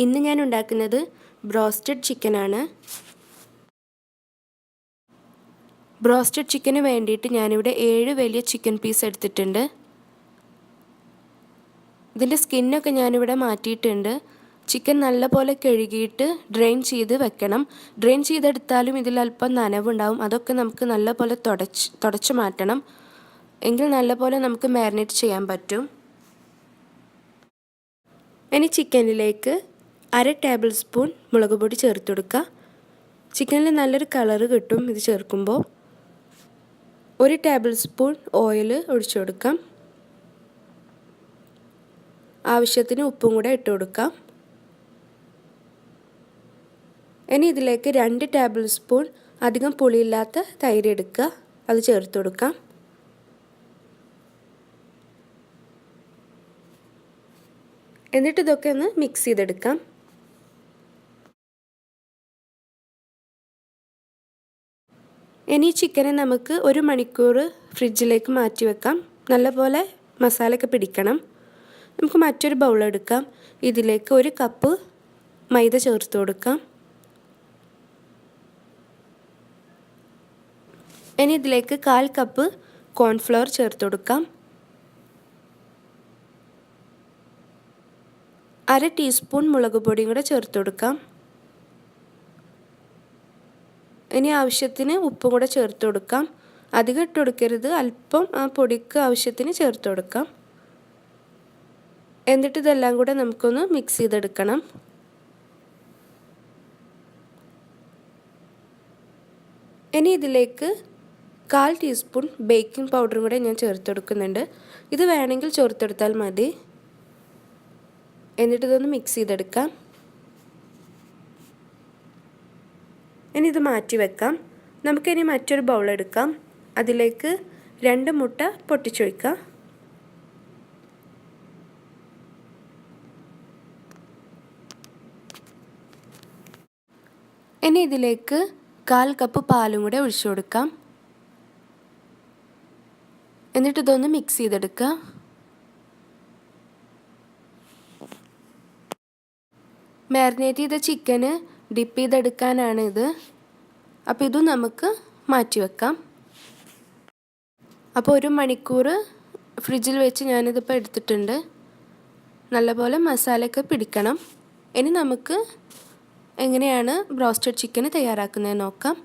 ഇന്ന് ഞാൻ ഉണ്ടാക്കുന്നത് ബ്രോസ്റ്റഡ് ചിക്കനാണ്. ബ്രോസ്റ്റഡ് ചിക്കന് വേണ്ടിയിട്ട് ഞാനിവിടെ 7 വലിയ ചിക്കൻ പീസ് എടുത്തിട്ടുണ്ട്. ഇതിൻ്റെ സ്കിന്നൊക്കെ ഞാനിവിടെ മാറ്റിയിട്ടുണ്ട്. ചിക്കൻ നല്ലപോലെ കഴുകിയിട്ട് ഡ്രെയിൻ ചെയ്ത് വെക്കണം. ഡ്രെയിൻ ചെയ്തെടുത്താലും ഇതിലല്പം നനവുണ്ടാവും. അതൊക്കെ നമുക്ക് നല്ലപോലെ തുടച്ച് മാറ്റണം. എങ്കിൽ നല്ലപോലെ നമുക്ക് മാരിനേറ്റ് ചെയ്യാൻ പറ്റും. ഇനി ചിക്കനിലേക്ക് 1/2 ടേബിൾ സ്പൂൺ മുളക് പൊടി ചേർത്ത് കൊടുക്കുക. ചിക്കനിൽ നല്ലൊരു കളറ് കിട്ടും ഇത് ചേർക്കുമ്പോൾ. 1 ടേബിൾ സ്പൂൺ ഓയിൽ ഒഴിച്ചു കൊടുക്കാം. ആവശ്യത്തിന് ഉപ്പും കൂടെ ഇട്ട് കൊടുക്കാം. ഇനി ഇതിലേക്ക് 2 ടേബിൾ സ്പൂൺ അധികം പുളിയില്ലാത്ത തൈര് എടുക്കുക. അത് ചേർത്ത് കൊടുക്കാം. എന്നിട്ട് ഇതൊക്കെ ഒന്ന് മിക്സ് ചെയ്തെടുക്കാം. ഇനി ചിക്കനെ നമുക്ക് 1 മണിക്കൂർ ഫ്രിഡ്ജിലേക്ക് മാറ്റി വെക്കാം. നല്ലപോലെ മസാലയൊക്കെ പിടിക്കണം. നമുക്ക് മറ്റൊരു ബൗൾ എടുക്കാം. ഇതിലേക്ക് 1 കപ്പ് മൈദ ചേർത്ത് കൊടുക്കാം. ഇനി ഇതിലേക്ക് 1/4 കപ്പ് കോൺഫ്ലവർ ചേർത്ത് കൊടുക്കാം. 1/2 ടീസ്പൂൺ മുളക് പൊടിയും കൂടെ ചേർത്ത് കൊടുക്കാം. ഇനി ആവശ്യത്തിന് ഉപ്പും കൂടെ ചേർത്ത് കൊടുക്കാം. അധികം ഇട്ട് കൊടുക്കരുത്, അല്പം ആ പൊടിക്ക് ആവശ്യത്തിന് ചേർത്ത് കൊടുക്കാം. എന്നിട്ട് ഇതെല്ലാം കൂടെ നമുക്കൊന്ന് മിക്സ് ചെയ്തെടുക്കണം. ഇനി ഇതിലേക്ക് 1/4 ടീസ്പൂൺ ബേക്കിംഗ് പൗഡറും കൂടെ ഞാൻ ചേർത്ത് കൊടുക്കുന്നുണ്ട്. ഇത് വേണമെങ്കിൽ ചേർത്തെടുത്താൽ മതി. എന്നിട്ട് ഇതൊന്ന് മിക്സ് ചെയ്തെടുക്കാം. ഇനി ഇത് മാറ്റി വെക്കാം. നമുക്കിനി മറ്റൊരു ബൗൾ എടുക്കാം. അതിലേക്ക് 2 മുട്ട പൊട്ടിച്ചൊഴിക്കാം. ഇനി ഇതിലേക്ക് 1/4 കപ്പ് പാലും കൂടെ ഒഴിച്ചു കൊടുക്കാം. എന്നിട്ട് ഇതൊന്ന് മിക്സ് ചെയ്തെടുക്കാം. മാരിനേറ്റ് ചെയ്ത ചിക്കന് ഡിപ്പ് ചെയ്തെടുക്കാനാണ് ഇത്. അപ്പോൾ ഇതും നമുക്ക് മാറ്റി വെക്കാം. അപ്പോൾ 1 മണിക്കൂർ ഫ്രിഡ്ജിൽ വെച്ച് ഞാനിതിപ്പോൾ എടുത്തിട്ടുണ്ട്. നല്ലപോലെ മസാലയൊക്കെ പിടിക്കണം. ഇനി നമുക്ക് എങ്ങനെയാണ് ബ്രോസ്റ്റഡ് ചിക്കന് തയ്യാറാക്കുന്നത് നോക്കാം.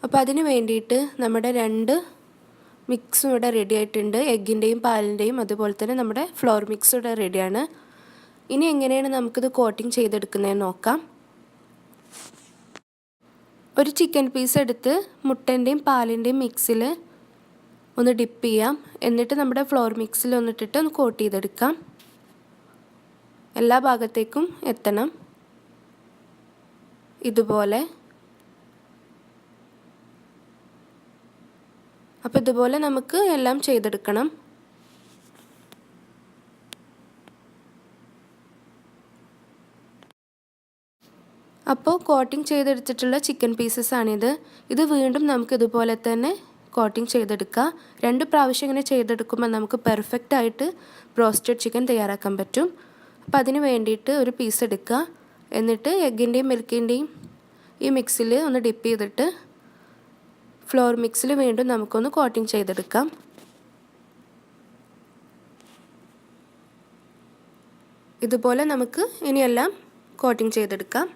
അപ്പോൾ അതിന് വേണ്ടിയിട്ട് നമ്മുടെ 2 മിക്സും ഇവിടെ റെഡി ആയിട്ടുണ്ട്. എഗ്ഗിൻ്റെയും പാലിൻ്റെയും അതുപോലെ തന്നെ നമ്മുടെ ഫ്ലോർ മിക്സും ഇവിടെ റെഡിയാണ്. ഇനി എങ്ങനെയാണ് നമുക്കിത് കോട്ടിങ് ചെയ്തെടുക്കുന്നതെന്ന് നോക്കാം. ഒരു ചിക്കൻ പീസ് എടുത്ത് മുട്ടൻ്റെയും പാലിൻ്റെയും മിക്സിൽ ഒന്ന് ഡിപ്പ് ചെയ്യാം. എന്നിട്ട് നമ്മുടെ ഫ്ലോർ മിക്സിൽ ഒന്നിട്ടിട്ട് ഒന്ന് കോട്ട് ചെയ്തെടുക്കാം. എല്ലാ ഭാഗത്തേക്കും എത്തണം ഇതുപോലെ. അപ്പോൾ ഇതുപോലെ നമുക്ക് എല്ലാം ചെയ്തെടുക്കണം. അപ്പോൾ കോട്ടിങ് ചെയ്തെടുത്തിട്ടുള്ള ചിക്കൻ പീസസ് ആണിത്. ഇത് വീണ്ടും നമുക്ക് ഇതുപോലെ തന്നെ കോട്ടിങ് ചെയ്തെടുക്കാം. 2 പ്രാവശ്യം ഇങ്ങനെ ചെയ്തെടുക്കുമ്പോൾ നമുക്ക് പെർഫെക്റ്റ് ആയിട്ട് ബ്രോസ്റ്റഡ് ചിക്കൻ തയ്യാറാക്കാൻ പറ്റും. അപ്പോൾ അതിന് വേണ്ടിയിട്ട് ഒരു പീസ് എടുക്കുക. എന്നിട്ട് എഗ്ഗിൻ്റെയും മിൽക്കിൻ്റെയും ഈ മിക്സിൽ ഒന്ന് ഡിപ്പ് ചെയ്തിട്ട് ഫ്ലോർ മിക്സിൽ വീണ്ടും നമുക്കൊന്ന് കോട്ടിങ് ചെയ്തെടുക്കാം. ഇതുപോലെ നമുക്ക് ഇനിയെല്ലാം കോട്ടിങ് ചെയ്തെടുക്കാം.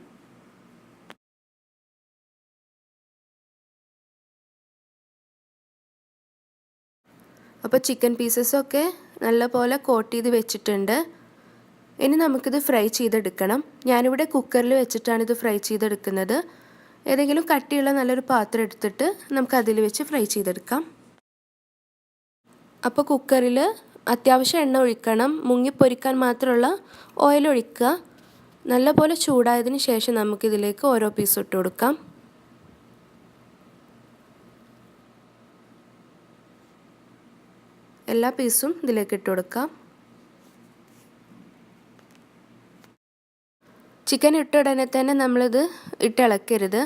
അപ്പോൾ ചിക്കൻ പീസസൊക്കെ നല്ലപോലെ കോട്ട് ചെയ്ത് വെച്ചിട്ടുണ്ട്. ഇനി നമുക്കിത് ഫ്രൈ ചെയ്തെടുക്കണം. ഞാനിവിടെ കുക്കറിൽ വെച്ചിട്ടാണ് ഇത് ഫ്രൈ ചെയ്തെടുക്കുന്നത്. ഏതെങ്കിലും കട്ടിയുള്ള നല്ലൊരു പാത്രം എടുത്തിട്ട് നമുക്ക് അതിൽ വെച്ച് ഫ്രൈ ചെയ്തെടുക്കാം. അപ്പോൾ കുക്കറിൽ അത്യാവശ്യം എണ്ണ ഒഴിക്കണം. മുങ്ങിപ്പൊരിക്കാൻ മാത്രമുള്ള ഓയിൽ ഒഴിക്കുക. നല്ലപോലെ ചൂടായതിന് ശേഷം നമുക്കിതിലേക്ക് ഓരോ പീസ് ഇട്ട് കൊടുക്കാം. എല്ലാ പീസും ഇതിലേക്ക് ഇട്ട് കൊടുക്കാം. ചിക്കൻ ഇട്ട ഉടനെ തന്നെ നമ്മളിത് ഇളക്കരുത്.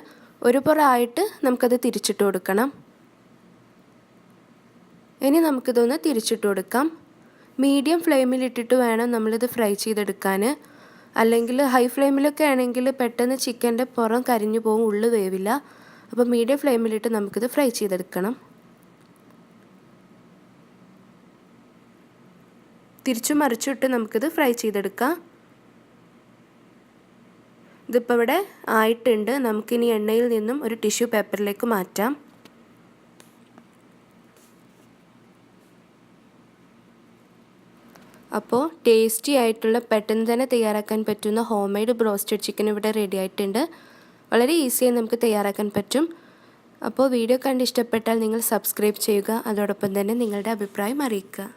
ഒരു പുറമായിട്ട് നമുക്കത് തിരിച്ചിട്ട് കൊടുക്കണം. ഇനി നമുക്കിതൊന്ന് തിരിച്ചിട്ട് കൊടുക്കാം. മീഡിയം ഫ്ലെയിമിൽ ഇട്ടിട്ട് വേണം നമ്മളിത് ഫ്രൈ ചെയ്തെടുക്കാൻ. അല്ലെങ്കിൽ ഹൈ ഫ്ലെയിമിലൊക്കെ ആണെങ്കിൽ പെട്ടെന്ന് ചിക്കൻ്റെ പുറം കരിഞ്ഞു പോകും, ഉള്ളു വേവില്ല. അപ്പോൾ മീഡിയം ഫ്ലെയിമിലിട്ട് നമുക്കിത് ഫ്രൈ ചെയ്തെടുക്കണം. തിരിച്ചു മറിച്ചിട്ട് നമുക്കിത് ഫ്രൈ ചെയ്തെടുക്കാം. ഇതിപ്പോൾ ഇവിടെ ആയിട്ടുണ്ട്. നമുക്കിനി എണ്ണയിൽ നിന്നും ഒരു ടിഷ്യൂ പേപ്പറിലേക്ക് മാറ്റാം. അപ്പോൾ ടേസ്റ്റി ആയിട്ടുള്ള പെട്ടെന്ന് തന്നെ തയ്യാറാക്കാൻ പറ്റുന്ന ഹോം മെയ്ഡ് ബ്രോസ്റ്റഡ് ചിക്കൻ ഇവിടെ റെഡി ആയിട്ടുണ്ട്. വളരെ ഈസിയായി നമുക്ക് തയ്യാറാക്കാൻ പറ്റും. അപ്പോൾ വീഡിയോ കണ്ട് ഇഷ്ടപ്പെട്ടാൽ നിങ്ങൾ സബ്സ്ക്രൈബ് ചെയ്യുക. അതോടൊപ്പം തന്നെ നിങ്ങളുടെ അഭിപ്രായം അറിയിക്കുക.